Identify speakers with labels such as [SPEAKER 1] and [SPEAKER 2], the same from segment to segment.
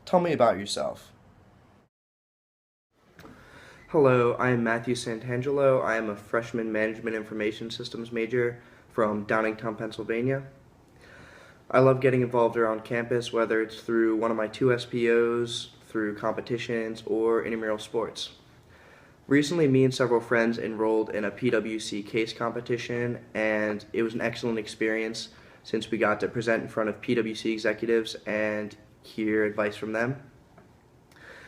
[SPEAKER 1] Tell me about yourself.
[SPEAKER 2] Hello, I am Matthew Santangelo. I am a freshman management information systems major from Downingtown, Pennsylvania. I love getting involved around campus, whether it's through one of my two SPOs, through competitions, or intramural sports. Recently, me and several friends enrolled in a PWC case competition, and it was an excellent experience since we got to present in front of PWC executives and hear advice from them.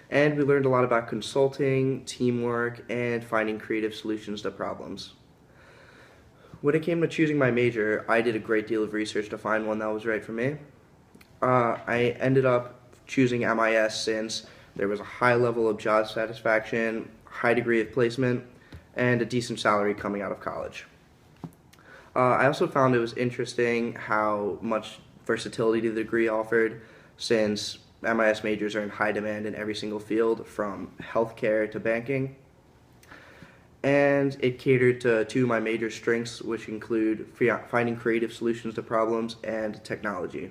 [SPEAKER 2] And we learned a lot about consulting, teamwork, and finding creative solutions to problems. When it came to choosing my major, I did a great deal of research to find one that was right for me. I ended up choosing MIS since there was a high level of job satisfaction, high degree of placement, and a decent salary coming out of college. I also found it was interesting how much versatility the degree offered, since MIS majors are in high demand in every single field, from healthcare to banking. And it catered to two of my major strengths, which include finding creative solutions to problems and technology.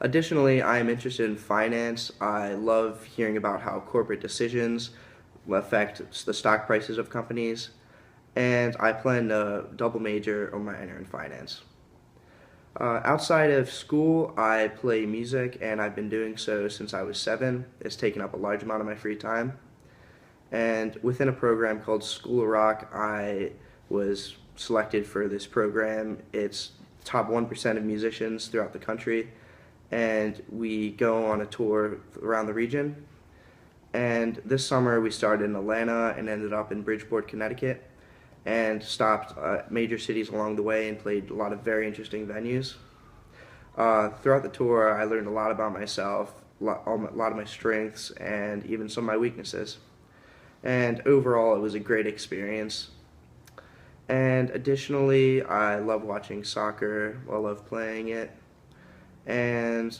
[SPEAKER 2] Additionally, I am interested in finance. I love hearing about how corporate decisions affect the stock prices of companies, and I plan to double major or minor in finance. Outside of school, I play music, and I've been doing so since I was 7. It's taken up a large amount of my free time. And within a program called School of Rock, I was selected for this program. It's top 1% of musicians throughout the country, and we go on a tour around the region. And this summer we started in Atlanta and ended up in Bridgeport, Connecticut, and stopped at major cities along the way and played a lot of very interesting venues. Throughout the tour, I learned a lot about myself, a lot of my strengths, and even some of my weaknesses. And overall, it was a great experience. And additionally, I love watching soccer. I love playing it. And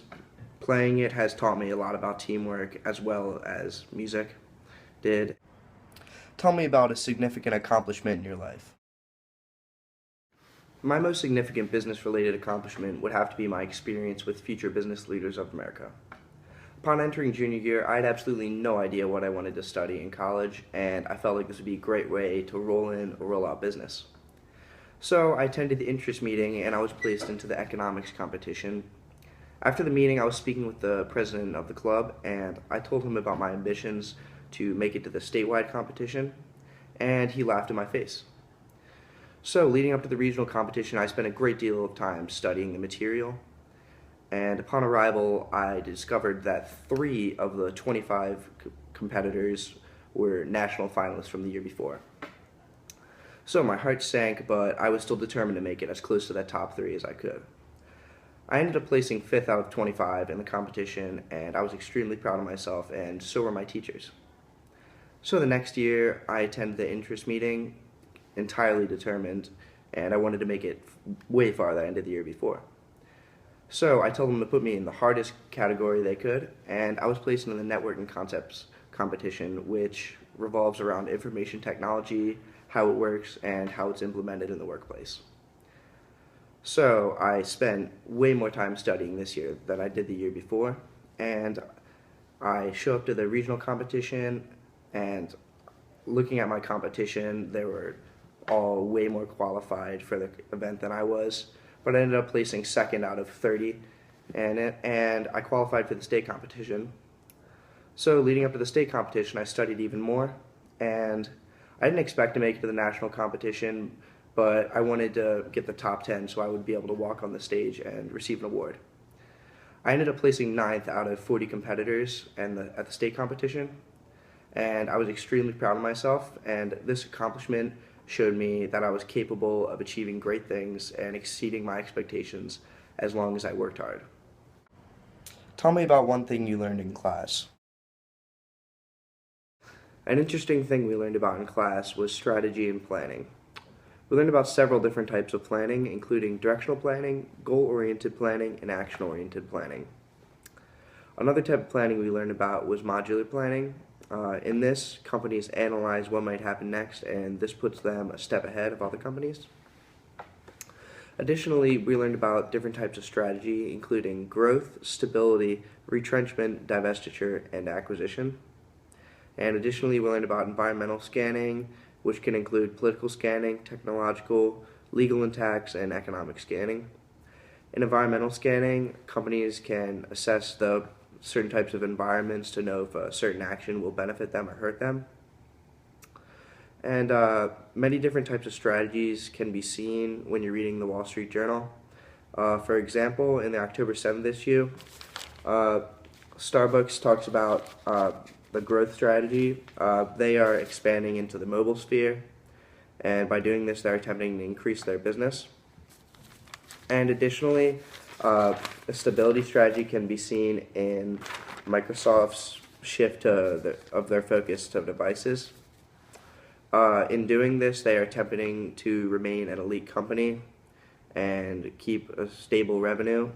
[SPEAKER 2] playing it has taught me a lot about teamwork as well as music did.
[SPEAKER 1] Tell me about a significant accomplishment in your life.
[SPEAKER 2] My most significant business-related accomplishment would have to be my experience with Future Business Leaders of America. Upon entering junior year, I had absolutely no idea what I wanted to study in college, and I felt like this would be a great way to roll in or roll out business. So I attended the interest meeting, and I was placed into the economics competition. After the meeting, I was speaking with the president of the club, and I told him about my ambitions to make it to the statewide competition, and he laughed in my face. So leading up to the regional competition, I spent a great deal of time studying the material, and upon arrival, I discovered that 3 of the 25 competitors were national finalists from the year before. So my heart sank, but I was still determined to make it as close to that top 3 as I could. I ended up placing 5th out of 25 in the competition, and I was extremely proud of myself, and so were my teachers. So the next year, I attended the interest meeting, entirely determined, and I wanted to make it way farther than I did the year before. So I told them to put me in the hardest category they could, and I was placed in the networking concepts competition, which revolves around information technology, how it works, and how it's implemented in the workplace. So I spent way more time studying this year than I did the year before, and I show up to the regional competition, and looking at my competition, they were all way more qualified for the event than I was, but I ended up placing 2nd out of 30 in it, and I qualified for the state competition. So leading up to the state competition, I studied even more, and I didn't expect to make it to the national competition, but I wanted to get the top 10 so I would be able to walk on the stage and receive an award. I ended up placing 9th out of 40 competitors at the state competition, and I was extremely proud of myself, and this accomplishment showed me that I was capable of achieving great things and exceeding my expectations as long as I worked hard.
[SPEAKER 1] Tell me about one thing you learned in class.
[SPEAKER 2] An interesting thing we learned about in class was strategy and planning. We learned about several different types of planning, including directional planning, goal-oriented planning, and action-oriented planning. Another type of planning we learned about was modular planning. In this, companies analyze what might happen next, and this puts them a step ahead of other companies. Additionally, we learned about different types of strategy, including growth, stability, retrenchment, divestiture, and acquisition. And additionally, we learned about environmental scanning, which can include political scanning, technological, legal and tax, and economic scanning. In environmental scanning, companies can assess the certain types of environments to know if a certain action will benefit them or hurt them. And many different types of strategies can be seen when you're reading the Wall Street Journal. For example, in the October 7th issue, uh, Starbucks talks about the growth strategy. They are expanding into the mobile sphere, and by doing this, they're attempting to increase their business. And additionally, a stability strategy can be seen in Microsoft's shift of their focus to devices. In doing this, they are attempting to remain an elite company and keep a stable revenue